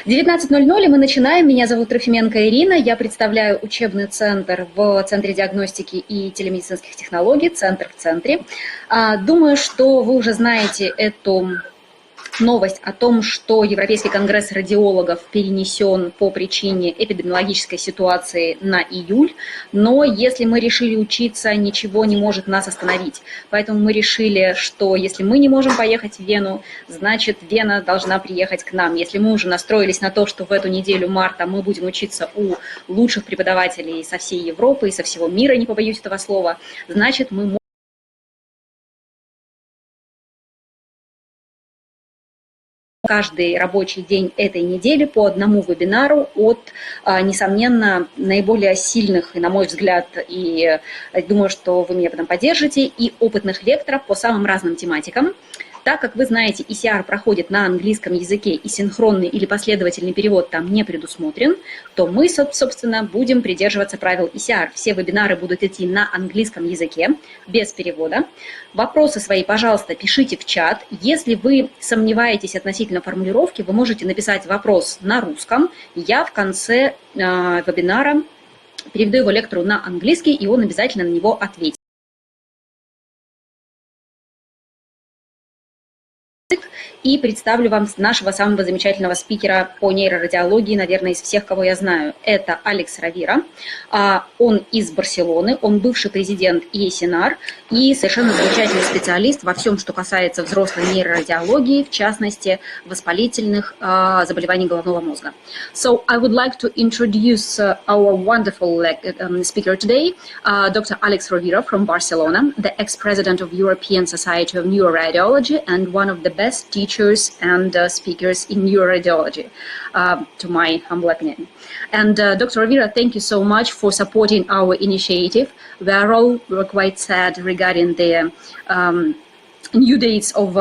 19:00, и мы начинаем. Меня зовут Трофименко Ирина. Я представляю учебный центр в Центре диагностики и телемедицинских технологий, центр в центре. Думаю, что вы уже знаете эту новость о том, что Европейский конгресс радиологов перенесен по причине эпидемиологической ситуации на июль. Но если мы решили учиться, ничего не может нас остановить. Поэтому мы решили, что если мы не можем поехать в Вену, значит, Вена должна приехать к нам. Если мы уже настроились на то, что в эту неделю марта мы будем учиться у лучших преподавателей со всей Европы и со всего мира, не побоюсь этого слова, значит, мы можем каждый рабочий день этой недели по одному вебинару от, несомненно, наиболее сильных, и, на мой взгляд, и думаю, что вы меня потом поддержите, и опытных лекторов по самым разным тематикам. Так как вы знаете, ESNR проходит на английском языке, и синхронный или последовательный перевод там не предусмотрен, то мы, собственно, будем придерживаться правил ESNR. Все вебинары будут идти на английском языке, без перевода. Вопросы свои, пожалуйста, пишите в чат. Если вы сомневаетесь относительно формулировки, вы можете написать вопрос на русском. Я в конце вебинара переведу его лектору на английский, и он обязательно на него ответит. И представлю вам нашего самого замечательного спикера по нейрорадиологии, наверное, из всех, кого я знаю. Это Àlex Rovira. Он из Барселоны, он бывший президент ESNR и совершенно замечательный специалист во всем, что касается взрослой нейрорадиологии, в частности, воспалительных заболеваний головного мозга. So I would like to introduce our wonderful speaker today, Dr. Àlex Rovira from Barcelona, the ex-president of European Society of Neuroradiology and one of the best teachers and speakers in neuroradiology, to my humble opinion. And Dr. Rovira, thank you so much for supporting our initiative. We are all quite sad regarding the new dates of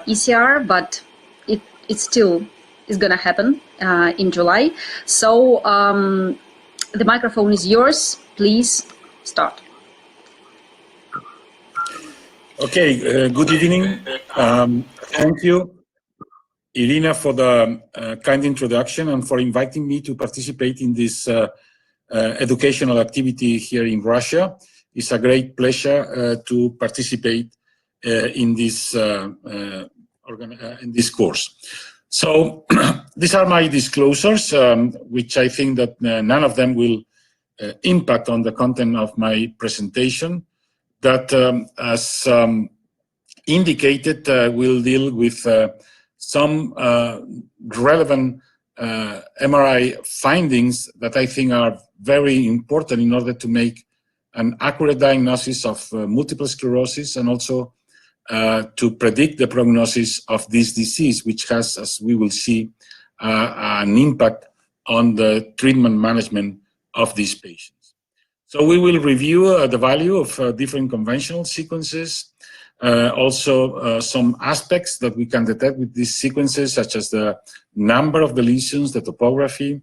ECR, but it still is going to happen in July. So the microphone is yours. Please start. Okay, good evening. Thank you, Irina, for the kind introduction and for inviting me to participate in this educational activity here in Russia. It's a great pleasure to participate in this course. So these are my disclosures, which I think that none of them will impact on the content of my presentation. That, as indicated, will deal with some relevant MRI findings that I think are very important in order to make an accurate diagnosis of multiple sclerosis and also to predict the prognosis of this disease, which has, as we will see, an impact on the treatment management of these patients. So we will review the value of different conventional sequences, also some aspects that we can detect with these sequences, such as the number of the lesions, the topography.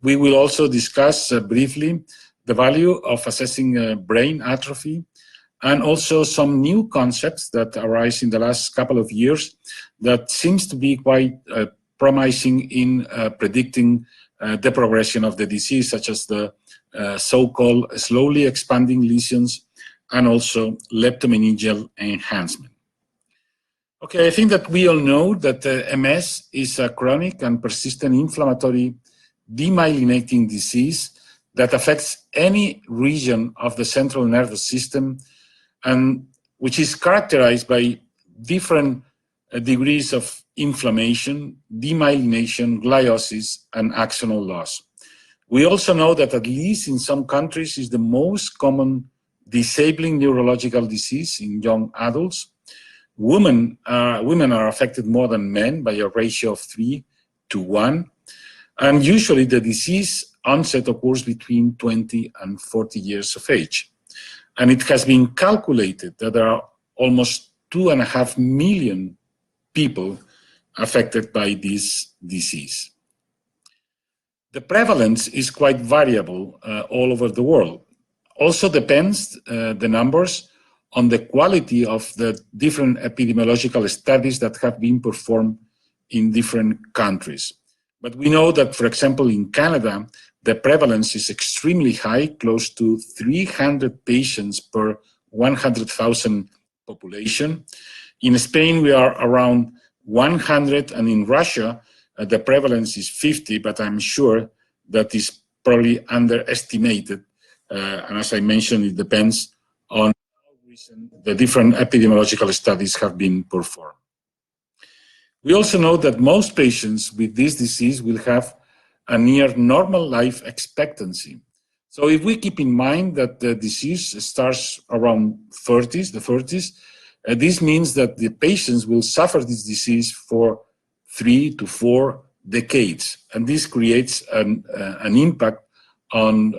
We will also discuss briefly the value of assessing brain atrophy, and also some new concepts that arise in the last couple of years that seems to be quite promising in predicting the progression of the disease, such as the so-called slowly expanding lesions and also leptomeningeal enhancement. Okay, I think that we all know that MS is a chronic and persistent inflammatory demyelinating disease that affects any region of the central nervous system and which is characterized by different degrees of inflammation, demyelination, gliosis, and axonal loss. We also know that at least in some countries is the most common disabling neurological disease in young adults. Women are affected more than men by a ratio of 3 to 1. And usually the disease onset occurs between 20 and 40 years of age. And it has been calculated that there are almost 2.5 million people affected by this disease. The prevalence is quite variable all over the world. Also depends, the numbers, on the quality of the different epidemiological studies that have been performed in different countries. But we know that, for example, in Canada, the prevalence is extremely high, close to 300 patients per 100,000 population. In Spain, we are around 100, and in Russia, the prevalence is 50, but I'm sure that is probably underestimated. And as I mentioned, it depends on how recent the different epidemiological studies have been performed. We also know that most patients with this disease will have a near normal life expectancy. So if we keep in mind that the disease starts around the 30s, this means that the patients will suffer this disease for 3 to 4 decades. And this creates an impact on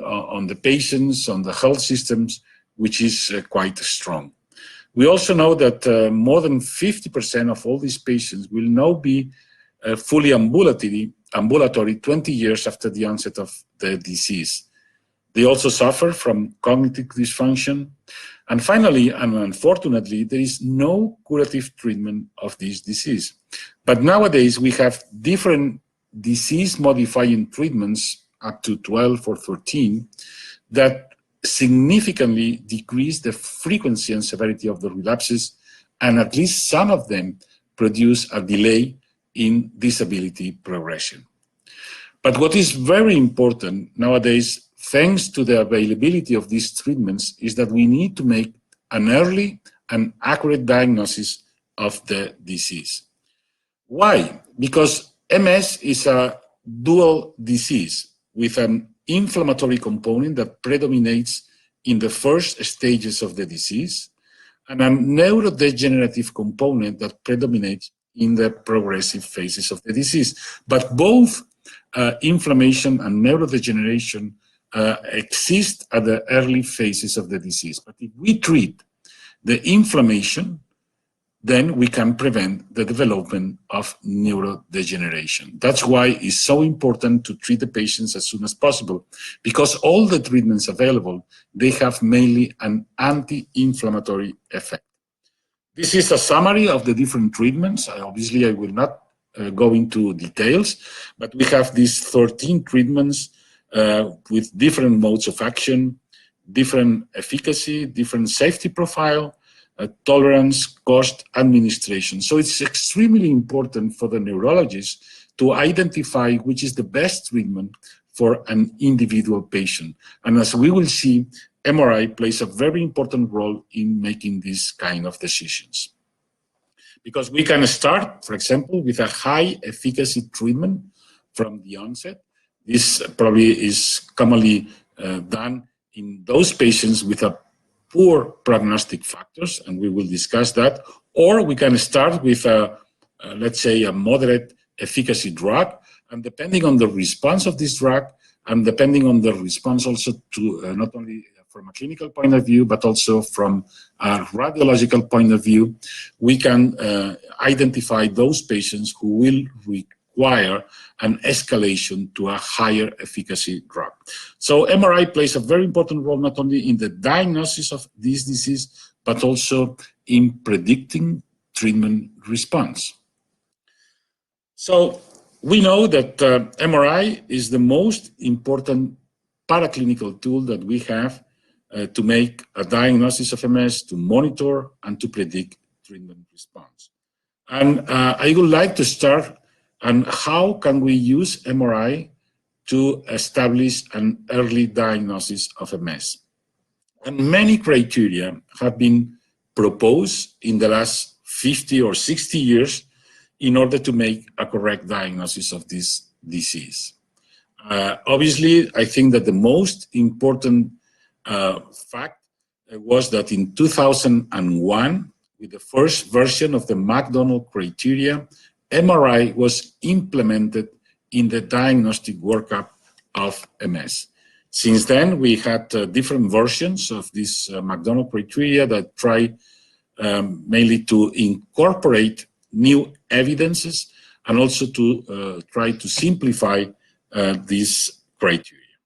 the patients, on the health systems, which is quite strong. We also know that more than 50% of all these patients will now be fully ambulatory 20 years after the onset of the disease. They also suffer from cognitive dysfunction. And finally, and unfortunately, there is no curative treatment of this disease. But nowadays, we have different disease-modifying treatments, up to 12 or 13, that significantly decrease the frequency and severity of the relapses, and at least some of them produce a delay in disability progression. But what is very important nowadays, thanks to the availability of these treatments, is that we need to make an early and accurate diagnosis of the disease. Why? Because MS is a dual disease with an inflammatory component that predominates in the first stages of the disease, and a neurodegenerative component that predominates in the progressive phases of the disease. But both inflammation and neurodegeneration exist at the early phases of the disease. But if we treat the inflammation, then we can prevent the development of neurodegeneration. That's why it's so important to treat the patients as soon as possible, because all the treatments available, they have mainly an anti-inflammatory effect. This is a summary of the different treatments. Obviously, I will not go into details, but we have these 13 treatments with different modes of action, different efficacy, different safety profile, tolerance, cost, administration. So it's extremely important for the neurologist to identify which is the best treatment for an individual patient. And as we will see, MRI plays a very important role in making these kind of decisions. Because we can start, for example, with a high efficacy treatment from the onset. This probably is commonly done in those patients with a poor prognostic factors, and we will discuss that. Or we can start with let's say, a moderate efficacy drug, and depending on the response of this drug, and depending on the response also to not only from a clinical point of view, but also from a radiological point of view, we can identify those patients who will require an escalation to a higher efficacy drug. So MRI plays a very important role not only in the diagnosis of this disease, but also in predicting treatment response. So we know that MRI is the most important paraclinical tool that we have to make a diagnosis of MS, to monitor and to predict treatment response. And I would like to start on how can we use MRI to establish an early diagnosis of MS. And many criteria have been proposed in the last 50 or 60 years in order to make a correct diagnosis of this disease. Obviously, I think that the most important fact was that in 2001, with the first version of the McDonald criteria, MRI was implemented in the diagnostic workup of MS. Since then, we had different versions of this McDonald criteria that try mainly to incorporate new evidences and also to try to simplify these criteria.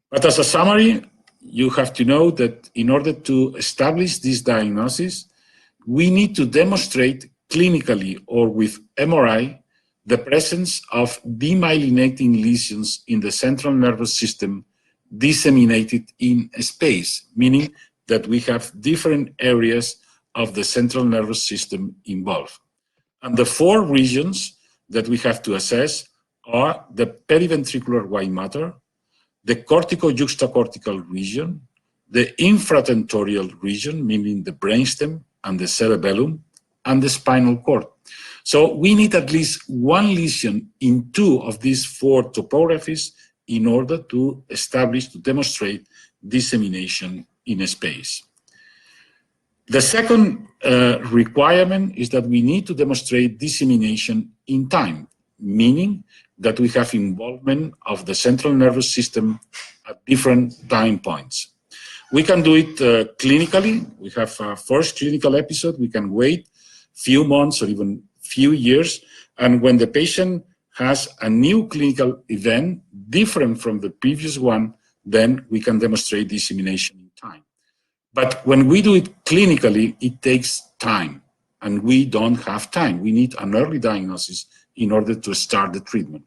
But as a summary, you have to know that in order to establish this diagnosis, we need to demonstrate clinically or with MRI the presence of demyelinating lesions in the central nervous system disseminated in space, meaning that we have different areas of the central nervous system involved. And the 4 regions that we have to assess are the periventricular white matter, the cortico-juxtacortical region, the infratentorial region, meaning the brainstem and the cerebellum, and the spinal cord. So we need at least 1 lesion in 2 of these 4 topographies in order to establish, to demonstrate dissemination in space. The second requirement is that we need to demonstrate dissemination in time, meaning that we have involvement of the central nervous system at different time points. We can do it clinically. We have a first clinical episode. We can wait few months or even few years. And when the patient has a new clinical event different from the previous one, then we can demonstrate dissemination in time. But when we do it clinically, it takes time, and we don't have time. We need an early diagnosis in order to start the treatment.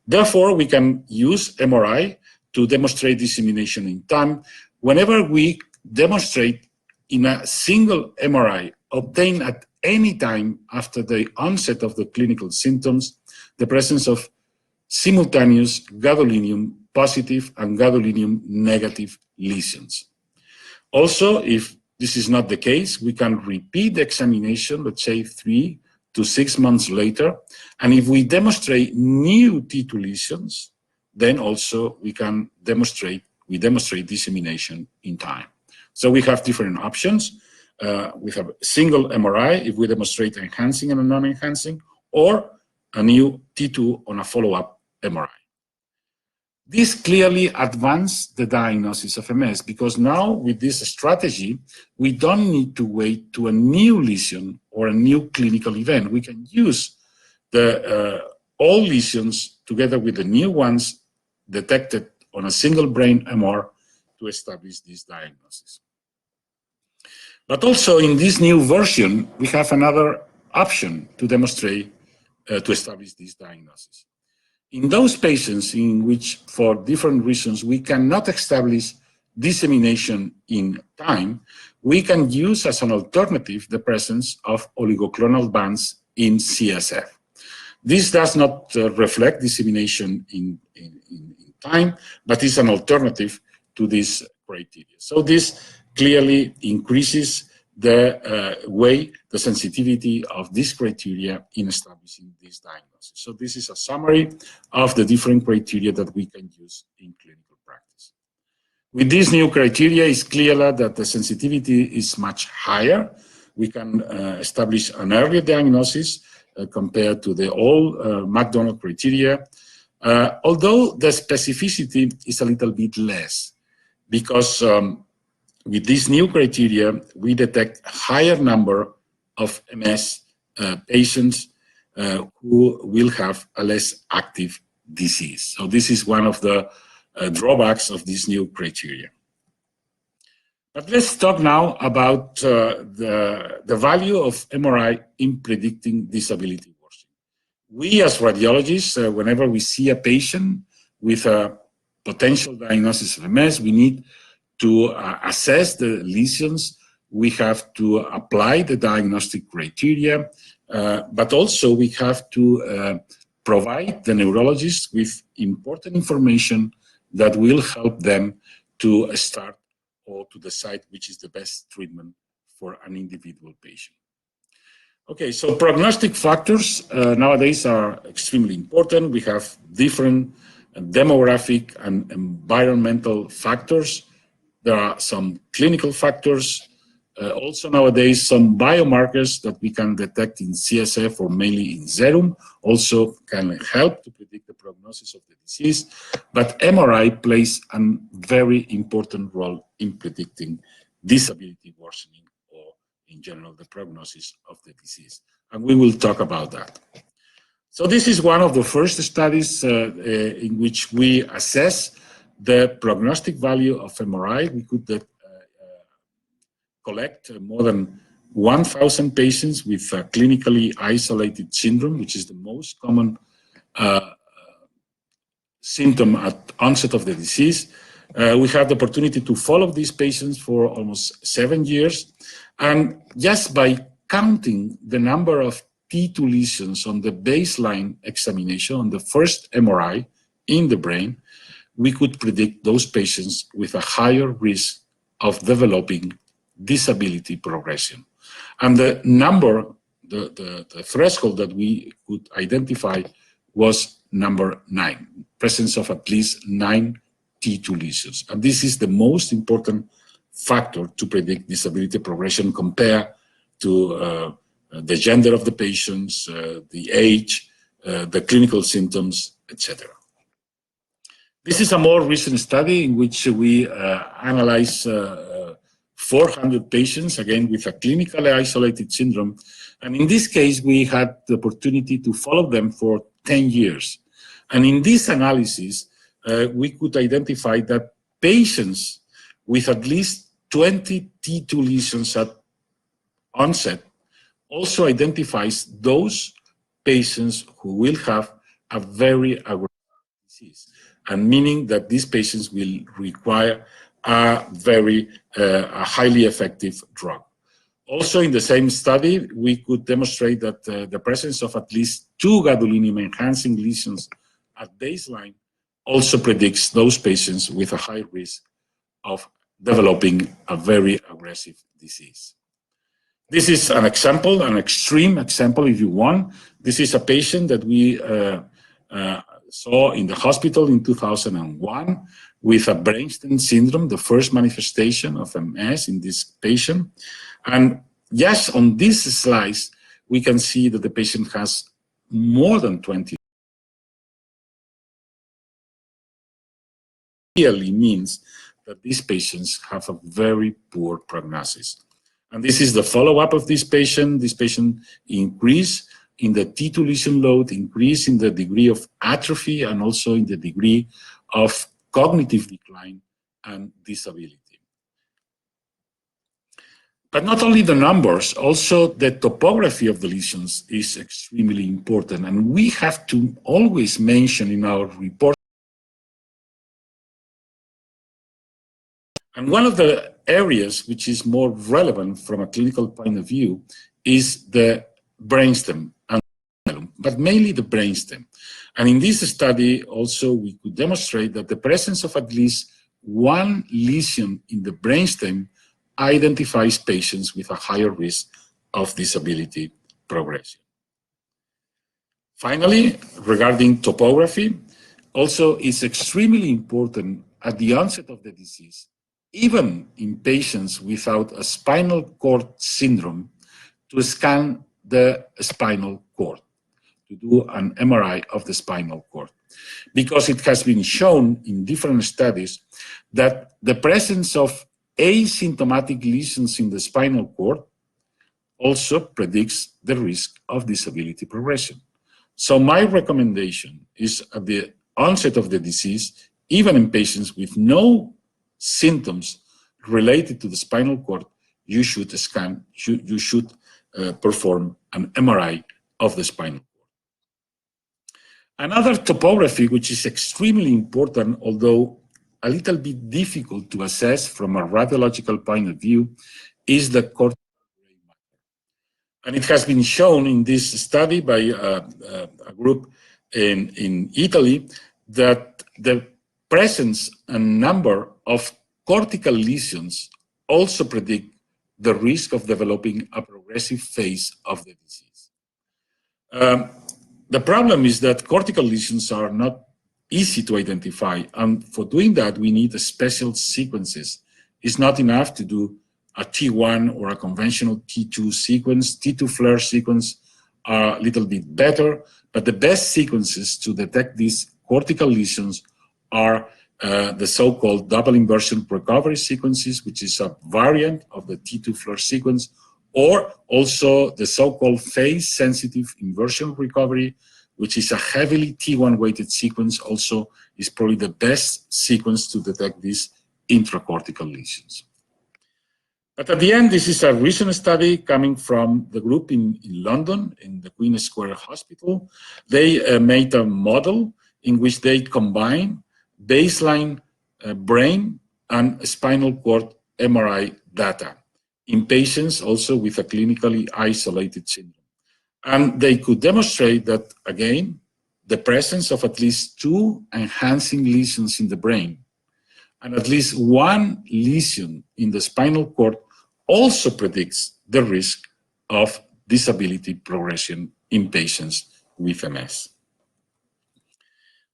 Therefore, we can use MRI to demonstrate dissemination in time. Whenever we demonstrate in a single MRI obtained at any time after the onset of the clinical symptoms, the presence of simultaneous gadolinium positive and gadolinium negative lesions. Also, if this is not the case, we can repeat the examination, let's say 3 to 6 months later, and if we demonstrate new T2 lesions, then also we can demonstrate dissemination in time. So we have different options. We have a single MRI if we demonstrate enhancing and non-enhancing, or a new T2 on a follow-up MRI. This clearly advanced the diagnosis of MS, because now with this strategy, we don't need to wait to a new lesion or a new clinical event. We can use the old lesions together with the new ones detected on a single brain MR to establish this diagnosis. But also in this new version, we have another option to demonstrate, to establish this diagnosis. In those patients in which, for different reasons, we cannot establish dissemination in time, we can use as an alternative the presence of oligoclonal bands in CSF. This does not reflect dissemination in time, but is an alternative to this criteria. So this clearly increases the sensitivity of this criteria in establishing this diagnosis. So this is a summary of the different criteria that we can use in clinical practice. With this new criteria, it's clear that the sensitivity is much higher. We can establish an earlier diagnosis compared to the old McDonald criteria, although the specificity is a little bit less, because with this new criteria, we detect a higher number of MS patients who will have a less active disease. So this is one of the drawbacks of this new criteria. But let's talk now about the value of MRI in predicting disability worsening. We as radiologists, whenever we see a patient with a potential diagnosis of MS, we need to assess the lesions. We have to apply the diagnostic criteria, but also we have to provide the neurologists with important information that will help them to start or to decide which is the best treatment for an individual patient. Okay, so prognostic factors nowadays are extremely important. We have different demographic and environmental factors. There are some clinical factors, also nowadays some biomarkers that we can detect in CSF or mainly in serum also can help to predict the prognosis of the disease, but MRI plays a very important role in predicting disability worsening or in general the prognosis of the disease, and we will talk about that. So this is one of the first studies in which we assess the prognostic value of MRI. We could collect more than 1,000 patients with a clinically isolated syndrome, which is the most common symptom at onset of the disease. We had the opportunity to follow these patients for almost 7 years. And just by counting the number of T2 lesions on the baseline examination, on the first MRI in the brain, we could predict those patients with a higher risk of developing disability progression. And the number, the threshold that we could identify was number 9, presence of at least 9 T2 lesions. And this is the most important factor to predict disability progression compared to the gender of the patients, the age, the clinical symptoms, etc. This is a more recent study in which we analyze 400 patients, again, with a clinically isolated syndrome. And in this case, we had the opportunity to follow them for 10 years. And in this analysis, we could identify that patients with at least 20 T2 lesions at onset also identifies those patients who will have a very aggressive disease, and meaning that these patients will require a very highly effective drug. Also in the same study, we could demonstrate that the presence of at least 2 gadolinium-enhancing lesions at baseline also predicts those patients with a high risk of developing a very aggressive disease. This is an example, an extreme example if you want. This is a patient that we saw in the hospital in 2001 with a brainstem syndrome, the first manifestation of MS in this patient. And yes, on this slide, we can see that the patient has more than 20. Really means that these patients have a very poor prognosis. And this is the follow-up of this patient. This patient increased in the T2 lesion load, increase in the degree of atrophy, and also in the degree of cognitive decline and disability. But not only the numbers, also the topography of the lesions is extremely important. And we have to always mention in our report. And one of the areas which is more relevant from a clinical point of view is the brainstem, but mainly the brainstem. And in this study also we could demonstrate that the presence of at least 1 lesion in the brainstem identifies patients with a higher risk of disability progression. Finally, regarding topography, also it's extremely important at the onset of the disease, even in patients without a spinal cord syndrome, to scan the spinal cord, to do an MRI of the spinal cord. Because it has been shown in different studies that the presence of asymptomatic lesions in the spinal cord also predicts the risk of disability progression. So my recommendation is at the onset of the disease, even in patients with no symptoms related to the spinal cord, you should scan, you should perform an MRI of the spinal cord. Another topography which is extremely important, although a little bit difficult to assess from a radiological point of view, is the cortical gray matter. And it has been shown in this study by a group in Italy that the presence and number of cortical lesions also predict the risk of developing a progressive phase of the disease. The problem is that cortical lesions are not easy to identify, and for doing that we need special sequences. It's not enough to do a T1 or a conventional T2 sequence. T2 FLAIR sequence are a little bit better, but the best sequences to detect these cortical lesions are the so-called double inversion recovery sequences, which is a variant of the T2 FLAIR sequence, or also the so-called phase-sensitive inversion recovery, which is a heavily T1 weighted sequence, also is probably the best sequence to detect these intracortical lesions. But at the end, this is a recent study coming from the group in London, in the Queen Square Hospital. They made a model in which they combine baseline brain and spinal cord MRI data in patients also with a clinically isolated syndrome. And they could demonstrate that, again, the presence of at least 2 enhancing lesions in the brain and at least 1 lesion in the spinal cord also predicts the risk of disability progression in patients with MS.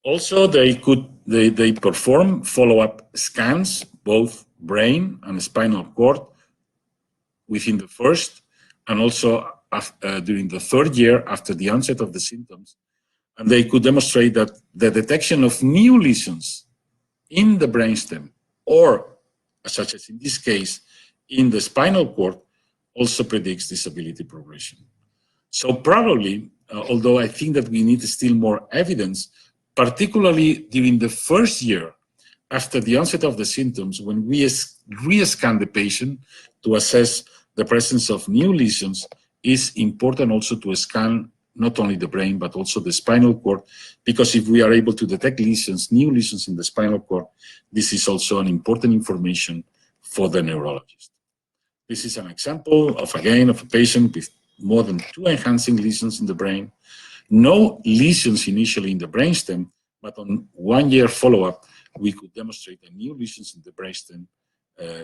Also, they perform follow-up scans, both brain and spinal cord, within the first and also during the 3rd year after the onset of the symptoms. And they could demonstrate that the detection of new lesions in the brainstem, or such as in this case, in the spinal cord, also predicts disability progression. So probably, although I think that we need still more evidence, particularly during the 1st year after the onset of the symptoms, when we re-scan the patient to assess the presence of new lesions, is important also to scan not only the brain, but also the spinal cord, because if we are able to detect lesions, new lesions in the spinal cord, this is also an important information for the neurologist. This is an example of, again, of a patient with more than 2 enhancing lesions in the brain, no lesions initially in the brainstem, but on 1-year follow-up, we could demonstrate the new lesions in the brainstem,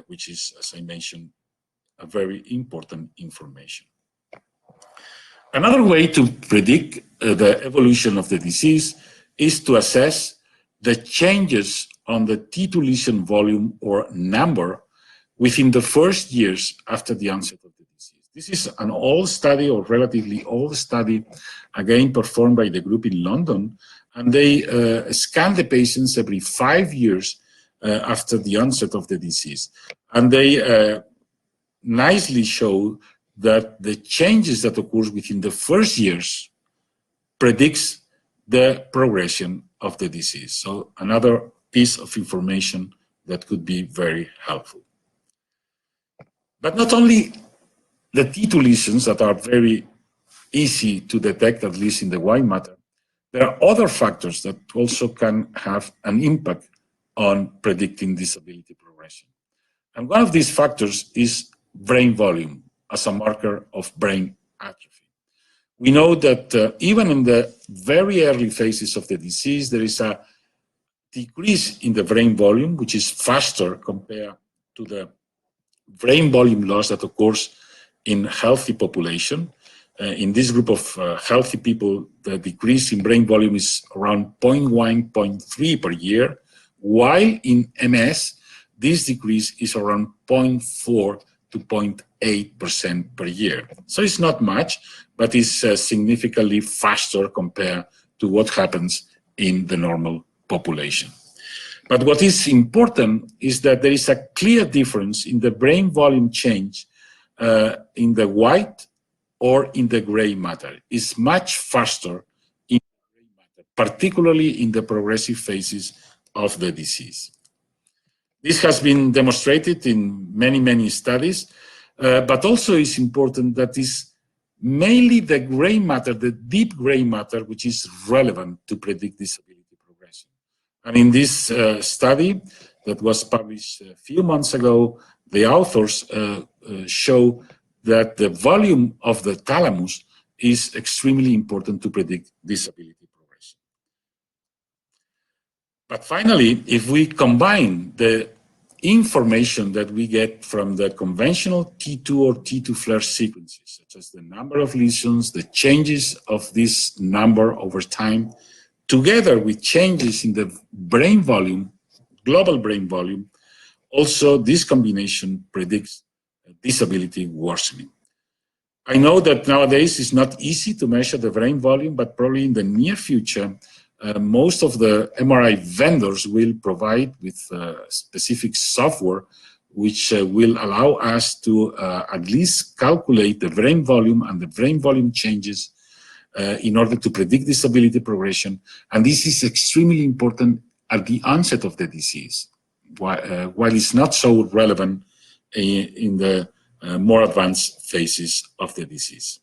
which is, as I mentioned, a very important information. Another way to predict the evolution of the disease is to assess the changes on the T2 lesion volume or number within the 1st years after the onset of the disease. This is an old study, or relatively old study, again performed by the group in London, and they scan the patients every 5 years after the onset of the disease. And they nicely show that the changes that occurs within the 1st years predicts the progression of the disease. So another piece of information that could be very helpful. But not only the T2 lesions that are very easy to detect, at least in the white matter, there are other factors that also can have an impact on predicting disability progression. And one of these factors is brain volume as a marker of brain atrophy. We know that even in the very early phases of the disease, there is a decrease in the brain volume, which is faster compared to the brain volume loss that occurs in healthy population. In this group of healthy people, the decrease in brain volume is around 0.1, 0.3 per year, while in MS, this decrease is around 0.4 to 0.8% per year. So it's not much, but it's significantly faster compared to what happens in the normal population. But what is important is that there is a clear difference in the brain volume change in the white or in the gray matter. It's much faster in the gray matter, particularly in the progressive phases of the disease. This has been demonstrated in many, many studies, but also it's important that it's mainly the gray matter, the deep gray matter, which is relevant to predict disability progression. And in this study that was published a few months ago, the authors show that the volume of the thalamus is extremely important to predict disability progression. But finally, if we combine the information that we get from the conventional T2 or T2 flare sequences, such as the number of lesions, the changes of this number over time, together with changes in the brain volume, global brain volume, also this combination predicts disability worsening. I know that nowadays it's not easy to measure the brain volume, but probably in the near future, most of the MRI vendors will provide with specific software which will allow us to at least calculate the brain volume and the brain volume changes in order to predict disability progression. And this is extremely important at the onset of the disease, while it's not so relevant in the more advanced phases of the disease.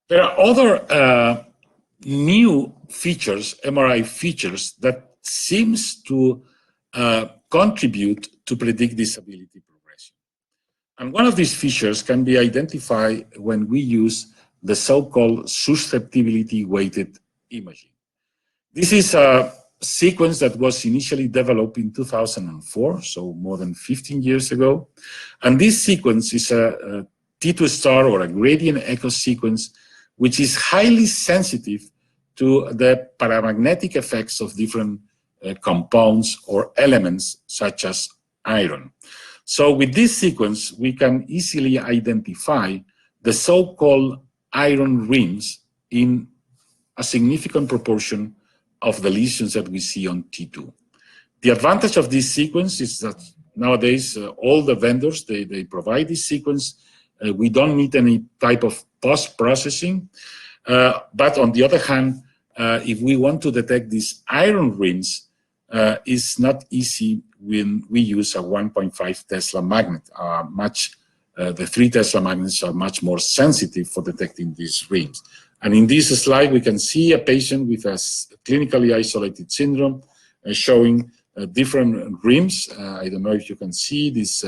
There are other new features, MRI features, that seems to contribute to predict disability progression. And one of these features can be identified when we use the so-called susceptibility-weighted imaging. This is a sequence that was initially developed in 2004, so more than 15 years ago. And this sequence is a T2 star or a gradient echo sequence, which is highly sensitive to the paramagnetic effects of different compounds or elements such as iron. So with this sequence, we can easily identify the so-called iron rims in a significant proportion of the lesions that we see on T2. The advantage of this sequence is that nowadays all the vendors, they provide this sequence. We don't need any type of post-processing. But on the other hand, if we want to detect these iron rims, it's not easy when we use a 1.5 Tesla magnet. The 3 Tesla magnets are much more sensitive for detecting these rims. And in this slide, we can see a patient with a clinically isolated syndrome showing different rims. I don't know if you can see these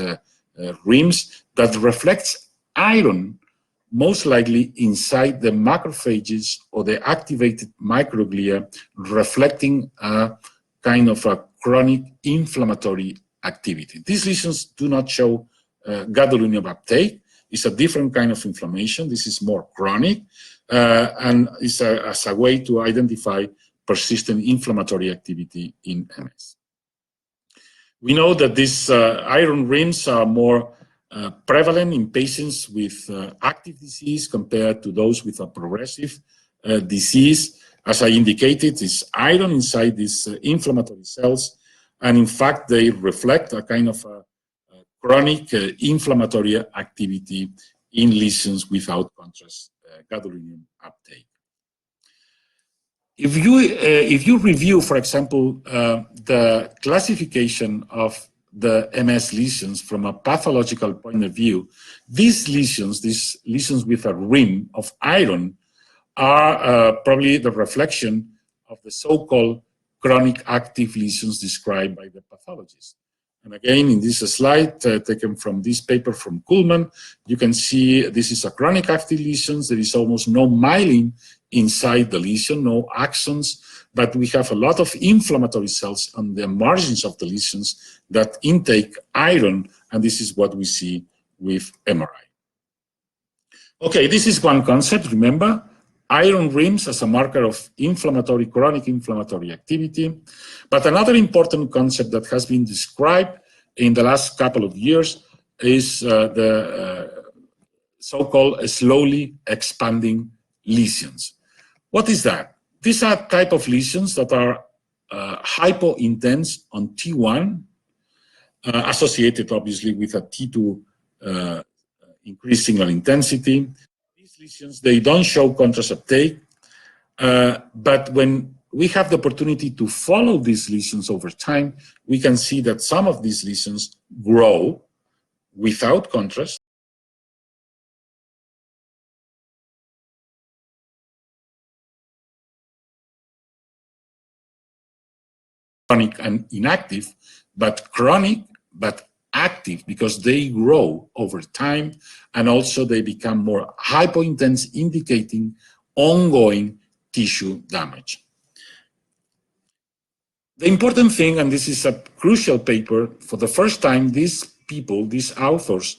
rims that reflects iron, most likely inside the macrophages or the activated microglia, reflecting a kind of a chronic inflammatory activity. These lesions do not show gadolinium uptake. It's a different kind of inflammation. This is more chronic, and it's as a way to identify persistent inflammatory activity in MS. We know that these iron rims are more prevalent in patients with active disease compared to those with a progressive disease. As I indicated, it's iron inside these inflammatory cells, and in fact, they reflect a kind of a chronic inflammatory activity in lesions without contrast gadolinium uptake. If you review, for example, the classification of the MS lesions from a pathological point of view, these lesions with a rim of iron, are probably the reflection of the so-called chronic active lesions described by the pathologist. And again, in this slide, taken from this paper from Kuhlman, you can see this is a chronic active lesion. There is almost no myelin inside the lesion, no axons, but we have a lot of inflammatory cells on the margins of the lesions that intake iron, and this is what we see with MRI. Okay, this is one concept, remember, iron rims as a marker of chronic inflammatory activity. But another important concept that has been described in the last couple of years is the so-called slowly expanding lesions. What is that? These are type of lesions that are hypo-intense on T1, associated obviously with a T2 increased signal intensity. These lesions, they don't show contrast uptake, but when we have the opportunity to follow these lesions over time, we can see that some of these lesions grow without contrast. Chronic and inactive, but chronic but active because they grow over time, and also they become more hypointense, indicating ongoing tissue damage. The important thing, and this is a crucial paper, for the first time these people, these authors,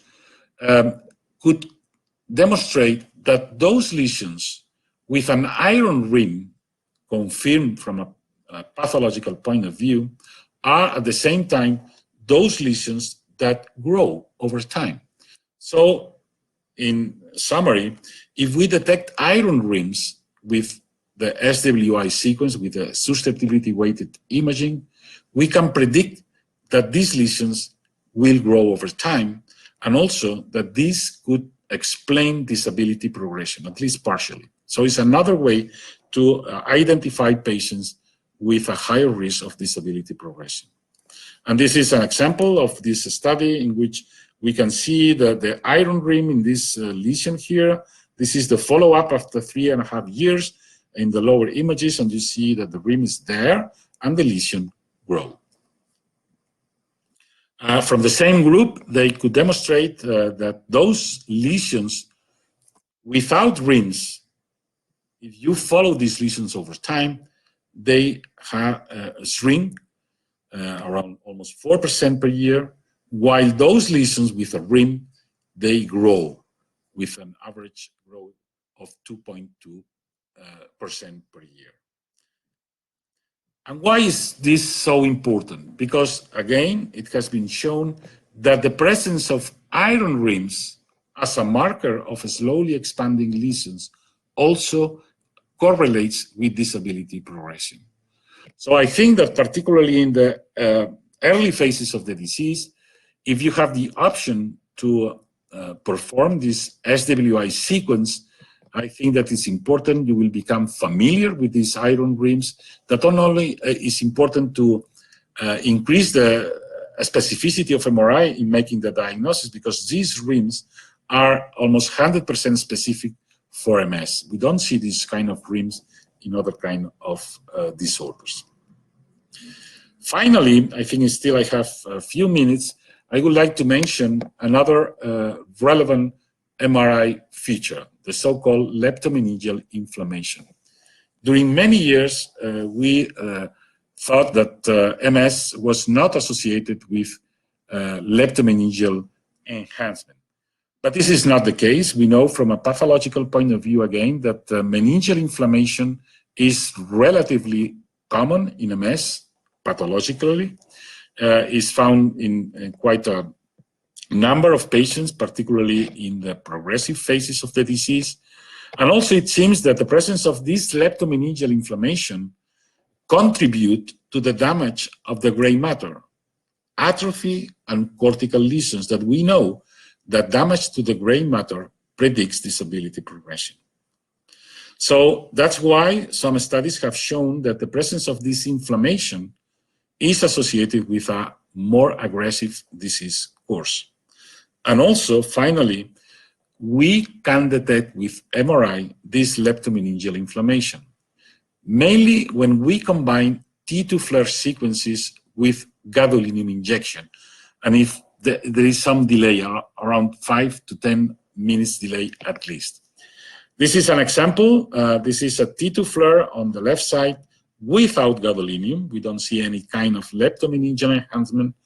could demonstrate that those lesions with an iron rim, confirmed from a pathological point of view, are at the same time those lesions that grow over time. So, in summary, if we detect iron rims with the SWI sequence, with the susceptibility-weighted imaging, we can predict that these lesions will grow over time, and also that this could explain disability progression, at least partially. So it's another way to identify patients with a higher risk of disability progression. And this is an example of this study in which we can see the iron rim in this lesion here. This is the follow-up after 3.5 years in the lower images, and you see that the rim is there and the lesion grows. From the same group, they could demonstrate that those lesions without rims, if you follow these lesions over time, they have a shrink around almost 4% per year, while those lesions with a rim, they grow with an average growth of 2.2% per year. And why is this so important? Because, again, it has been shown that the presence of iron rims as a marker of slowly expanding lesions also correlates with disability progression. So I think that particularly in the early phases of the disease, if you have the option to perform this SWI sequence, I think that it's important you will become familiar with these iron rims. That not only is important to increase the specificity of MRI in making the diagnosis, because these rims are almost 100% specific for MS. We don't see these kind of rims in other kind of disorders. Finally, I think still I have a few minutes. I would like to mention another relevant MRI feature, the so-called leptomeningeal inflammation. During many years, we thought that MS was not associated with leptomeningeal enhancement. But this is not the case. We know from a pathological point of view, again, that meningeal inflammation is relatively common in MS, pathologically, is found in quite a number of patients, particularly in the progressive phases of the disease. And also it seems that the presence of this leptomeningeal inflammation contribute to the damage of the gray matter, atrophy and cortical lesions that we know that damage to the gray matter predicts disability progression. So that's why some studies have shown that the presence of this inflammation is associated with a more aggressive disease course. And also, finally, we can detect with MRI this leptomeningeal inflammation, mainly when we combine T2 flare sequences with gadolinium injection. And if there is some delay, around 5 to 10 minutes delay at least. This is an example. This is a T2 flare on the left side without gadolinium. We don't see any kind of leptomeningeal enhancement.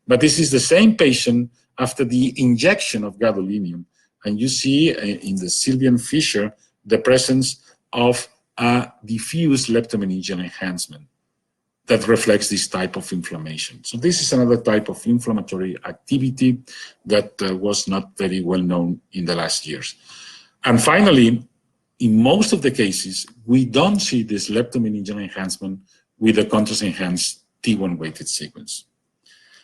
But this is the same patient after the injection of gadolinium. And you see in the Sylvian fissure the presence of a diffuse leptomeningeal enhancement that reflects this type of inflammation. So this is another type of inflammatory activity that was not very well known in the last years. And finally, in most of the cases, we don't see this leptomeningeal enhancement with the contrast-enhanced T1 weighted sequence.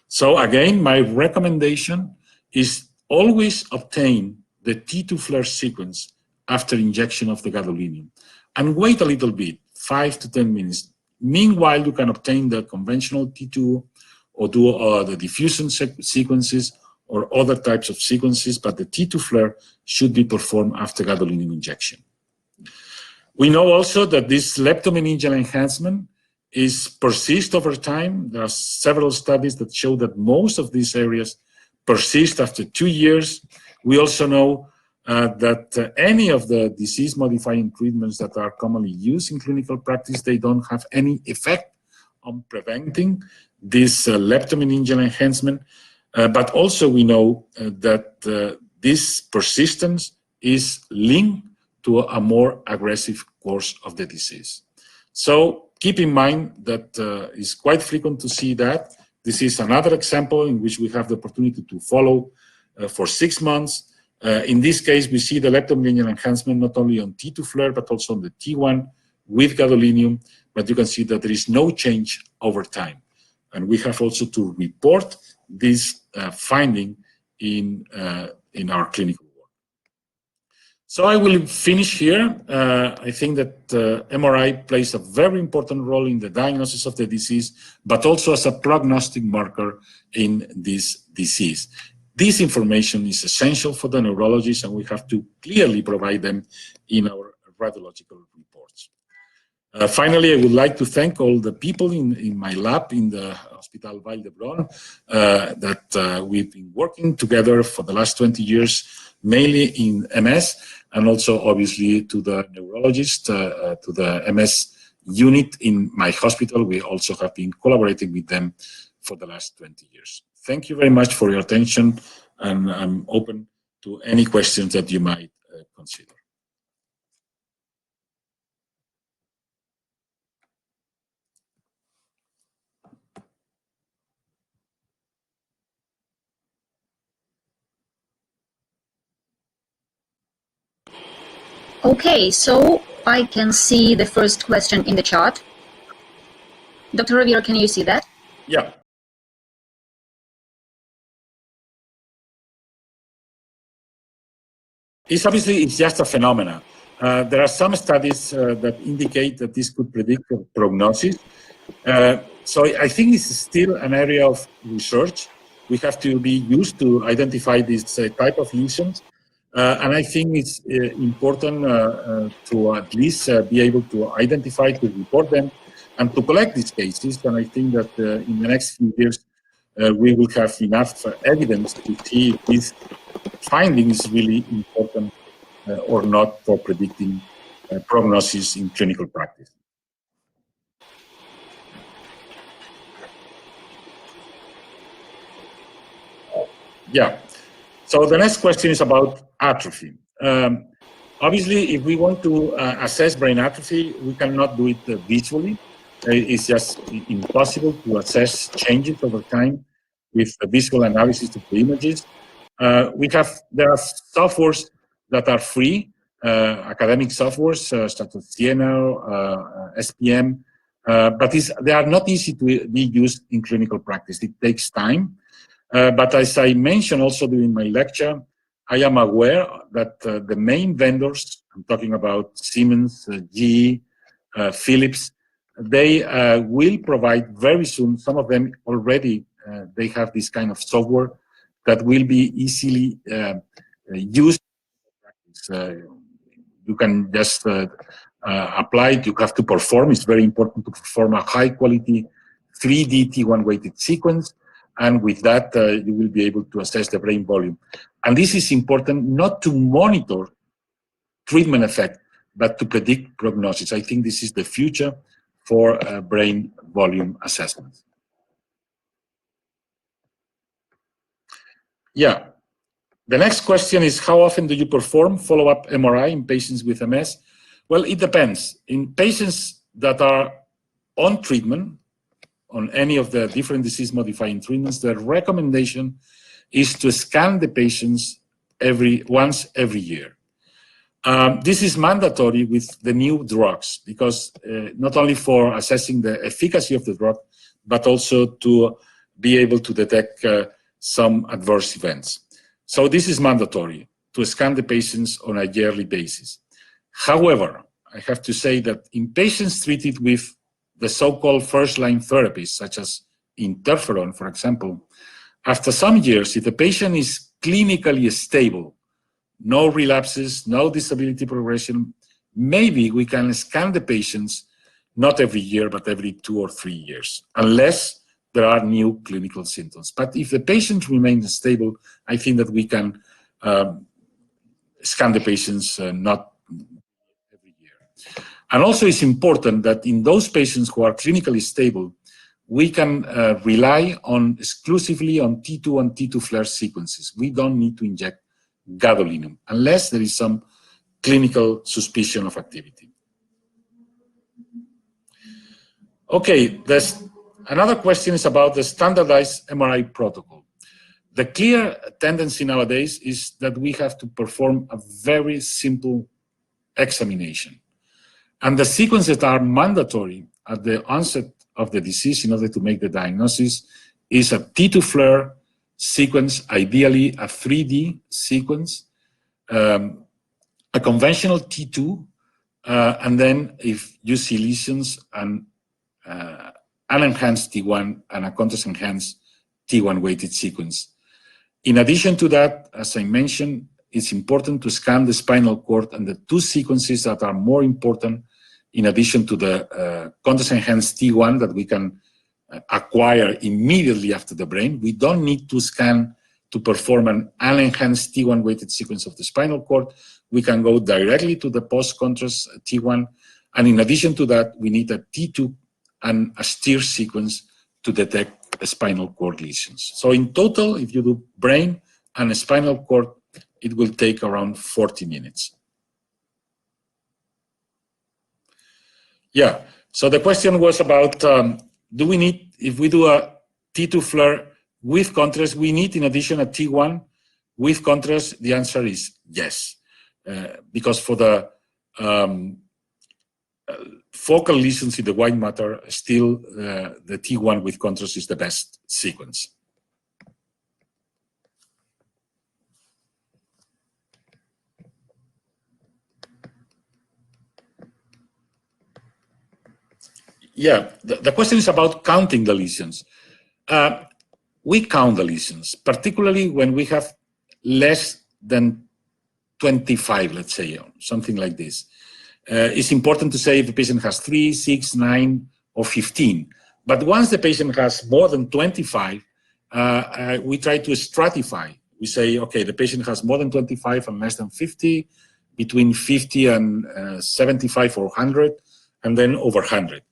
So again, my recommendation is always obtain the T2 flare sequence after injection of the gadolinium and wait a little bit, 5 to 10 minutes. Meanwhile, you can obtain the conventional T2 or do the diffusion sequences or other types of sequences, but the T2 flare should be performed after gadolinium injection. We know also that this leptomeningeal enhancement persists over time. There are several studies that show that most of these areas persist after 2 years. We also know that any of the disease-modifying treatments that are commonly used in clinical practice, they don't have any effect on preventing this leptomeningeal enhancement. But also we know that this persistence is linked to a more aggressive course of the disease. So keep in mind that it's quite frequent to see that. This is another example in which we have the opportunity to follow for 6 months. In this case, we see the leptomeningeal enhancement not only on T2 flare, but also on the T1 with gadolinium, but you can see that there is no change over time. And we have also to report this finding in our clinical work. So I will finish here. I think that MRI plays a very important role in the diagnosis of the disease, but also as a prognostic marker in this disease. This information is essential for the neurologists, and we have to clearly provide them in our radiological reports. Finally, I would like to thank all the people in my lab in the Hospital Vall that we've been working together for the last 20 years, mainly in MS, and also obviously to the neurologist, to the MS unit in my hospital. We also have been collaborating with them for the last 20 years. Thank you very much for your attention, and I'm open to any questions that you might consider. Okay, so I can see the first question in the chat. Dr. Rovira, can you see that? Yeah. It's just a phenomena. There are some studies that indicate that this could predict prognosis. So I think this is still an area of research. We have to be used to identify this type of lesions. And I think it's important to at least be able to identify, to report them, and to collect these cases. And I think that in the next few years, we will have enough evidence to see if this finding is really important or not for predicting prognosis in clinical practice. Yeah. So the next question is about atrophy. Obviously, if we want to assess brain atrophy, we cannot do it visually. It's just impossible to assess changes over time with the visual analysis of the images. There are softwares that are free, academic softwares such as CNR, SPM, but they are not easy to be used in clinical practice. It takes time. But as I mentioned also during my lecture, I am aware that the main vendors, I'm talking about Siemens, GE, Philips, they will provide very soon, some of them already, they have this kind of software that will be easily used. You can just apply it, you have to perform, it's very important to perform a high quality 3D T1 weighted sequence. And with that, you will be able to assess the brain volume. And this is important not to monitor treatment effect, but to predict prognosis. I think this is the future for brain volume assessments. Yeah. The next question is, how often do you perform follow-up MRI in patients with MS? Well, it depends. In patients that are on treatment, on any of the different disease-modifying treatments, the recommendation is to scan the patients once every year. This is mandatory with the new drugs because not only for assessing the efficacy of the drug, but also to be able to detect some adverse events. So this is mandatory to scan the patients on a yearly basis. However, I have to say that in patients treated with the so-called first-line therapies, such as interferon, for example, after some years, if the patient is clinically stable, no relapses, no disability progression, maybe we can scan the patients not every year, but every 2 or 3 years, unless there are new clinical symptoms. But if the patient remains stable, I think that we can scan the patients not every year. And also it's important that in those patients who are clinically stable, we can rely exclusively on T2 and T2 flare sequences. We don't need to inject gadolinium unless there is some clinical suspicion of activity. Okay, another question is about the standardized MRI protocol. The clear tendency nowadays is that we have to perform a very simple examination. And the sequences that are mandatory at the onset of the disease in order to make the diagnosis is a T2 flare sequence, ideally a 3D sequence, a a conventional T2, and then if you see lesions, an enhanced T1 and a contrast-enhanced T1 weighted sequence. In addition to that, as I mentioned, it's important to scan the spinal cord, and the two sequences that are more important, in addition to the contrast-enhanced T1 that we can acquire immediately after the brain, we don't need to scan to perform an unenhanced T1 weighted sequence of the spinal cord. We can go directly to the post-contrast T1, and in addition to that, we need a T2 and a STIR sequence to detect spinal cord lesions. So in total, if you do brain and spinal cord, it will take around 40 minutes. Yeah, so the question was about, do we need, if we do a T2 FLAIR with contrast, we need in addition a T1 with contrast? The answer is yes, because for the focal lesions in the white matter, still the T1 with contrast is the best sequence. Yeah, the question is about counting the lesions. We count the lesions, particularly when we have less than 25, let's say, something like this. It's important to say if the patient has 3, 6, 9, or 15. But once the patient has more than 25, we try to stratify. We say, okay, the patient has more than 25 and less than 50, between 50 and 75 or 100, and then over 100.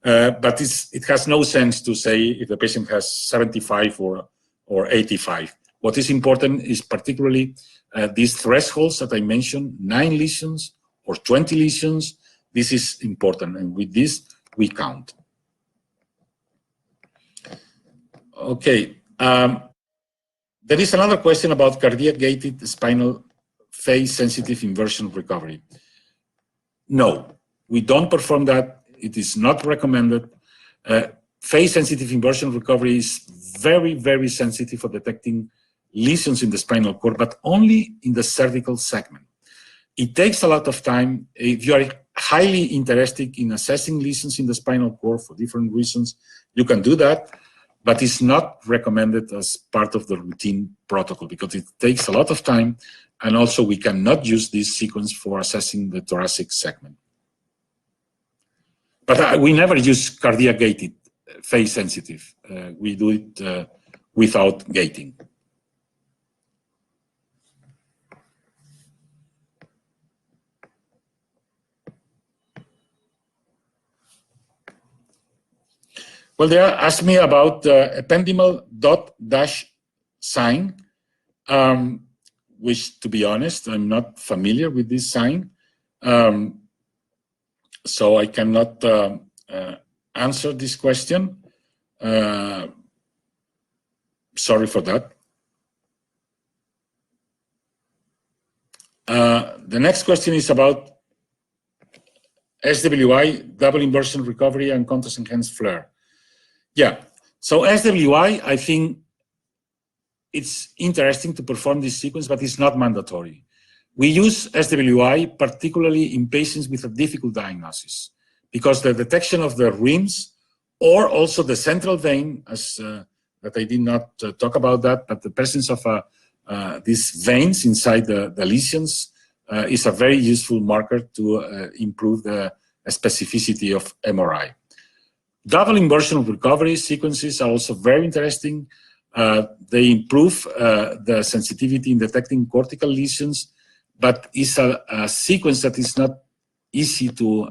But it has no sense to say if the patient has 75 or 85. What is important is particularly these thresholds that I mentioned, 9 lesions or 20 lesions. This is important, and with this, we count. Okay. There is another question about cardiac-gated spinal phase-sensitive inversion recovery. No, we don't perform that. It is not recommended. Phase-sensitive inversion recovery is very, very sensitive for detecting lesions in the spinal cord, but only in the cervical segment. It takes a lot of time. If you are highly interested in assessing lesions in the spinal cord for different reasons, you can do that, but it's not recommended as part of the routine protocol because it takes a lot of time, and also we cannot use this sequence for assessing the thoracic segment. But we never use cardiac-gated phase-sensitive. We do it without gating. Well, they asked me about ependymal dot dash sign, which, to be honest, I'm not familiar with this sign. So I cannot answer this question. Sorry for that. The next question is about SWI, double inversion recovery, and contrast-enhanced FLAIR. Yeah, so SWI, I think it's interesting to perform this sequence, but it's not mandatory. We use SWI particularly in patients with a difficult diagnosis because the detection of the rims or also the central vein, as that I did not talk about that, but the presence of these veins inside the lesions is a very useful marker to improve the specificity of MRI. Double inversion recovery sequences are also very interesting. They improve the sensitivity in detecting cortical lesions, but it's a sequence that is not easy to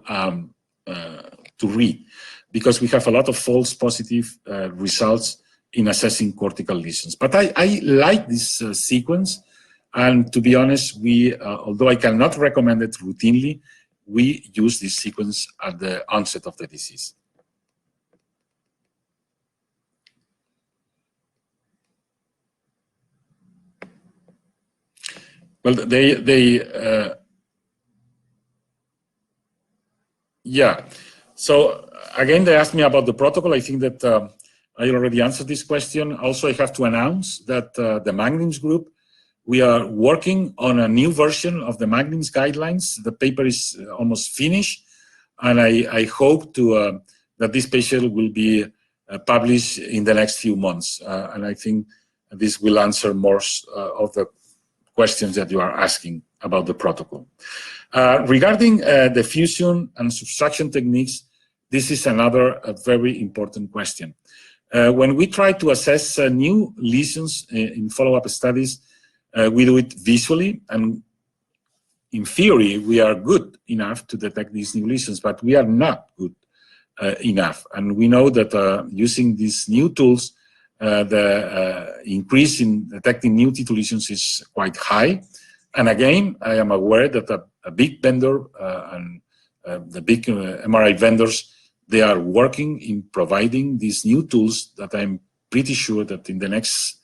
read because we have a lot of false positive results in assessing cortical lesions. But I like this sequence, and to be honest, although I cannot recommend it routinely, we use this sequence at the onset of the disease. Well, yeah. So again, they asked me about the protocol. I think that I already answered this question. Also, I have to announce that the Magnums group We are working on a new version of the Magnins guidelines. The paper is almost finished, and I hope that this paper will be published in the next few months. And I think this will answer most of the questions that you are asking about the protocol. Regarding the fusion and subtraction techniques, this is another very important question. When we try to assess new lesions in follow-up studies, we do it visually, and in theory, we are good enough to detect these new lesions, but we are not good enough. And we know that using these new tools, the increase in detecting new T2 lesions is quite high. And again, I am aware that a big vendor and the big MRI vendors, they are working in providing these new tools that I'm pretty sure that in the next,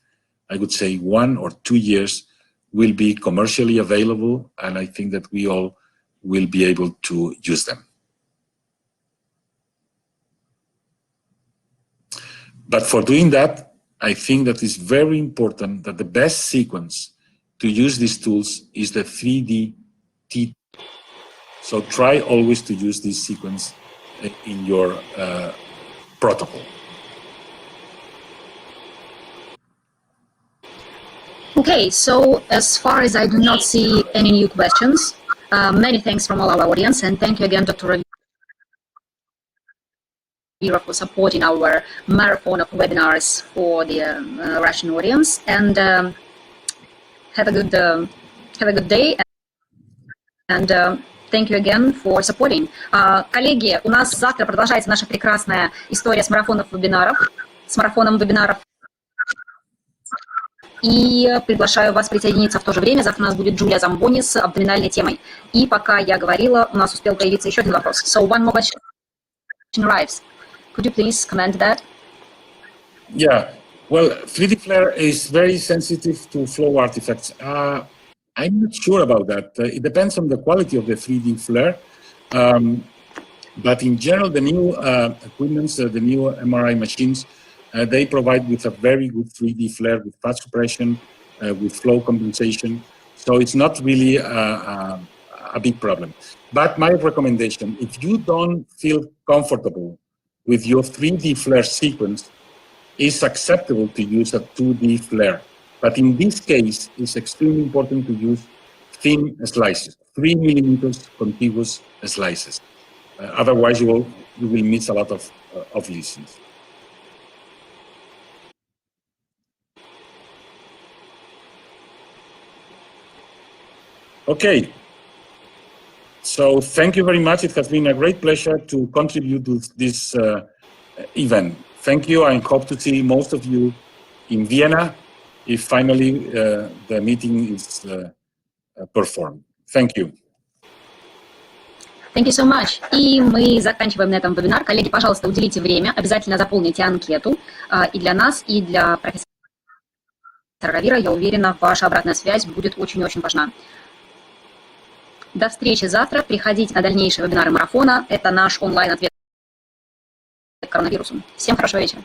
I would say, 1 or 2 years will be commercially available, and I think that we all will be able to use them. But for doing that, I think that it's very important that the best sequence to use these tools is the 3D T. So try always to use this sequence in your protocol. Okay, so as far as I do not see any new questions, many thanks from all our audience, and thank you again, Dr. Rovira, for supporting our marathon of webinars for the Russian audience. And have a good day, and thank you again for supporting. Коллеги, у нас завтра продолжается наша прекрасная история с марафоном вебинаров. И приглашаю вас присоединиться в то же время. Завтра у нас будет Джулия Замбони с абдоминальной темой. И пока я говорила, у нас успел появиться еще один вопрос. So one more question arrives. Could you please comment that? Yeah, well, 3D flare is very sensitive to flow artifacts. I'm not sure about that. It depends on the quality of the 3D flare. But in general, the new equipments, the new MRI machines, they provide with a very good 3D flare with path suppression, with flow compensation. So it's not really a big problem. But my recommendation, if you don't feel comfortable with your 3D flare sequence, it's acceptable to use a 2D flare. But in this case, it's extremely important to use thin slices, 3 millimeters contiguous slices. Otherwise, you will miss a lot of lesions. Okay, so thank you very much. It has been a great pleasure to contribute to this event. Thank you. I hope to see most of you in Vienna if finally the meeting is performed. Thank you. Thank you so much. И мы заканчиваем на этом вебинар. Коллеги, пожалуйста, уделите время, обязательно заполните анкету и для нас, и для профессора Ровира. Я уверена, ваша обратная связь будет очень-очень важна. До встречи завтра. Приходите на дальнейшие вебинары марафона. Это наш онлайн-ответ к коронавирусу. Всем хорошего вечера.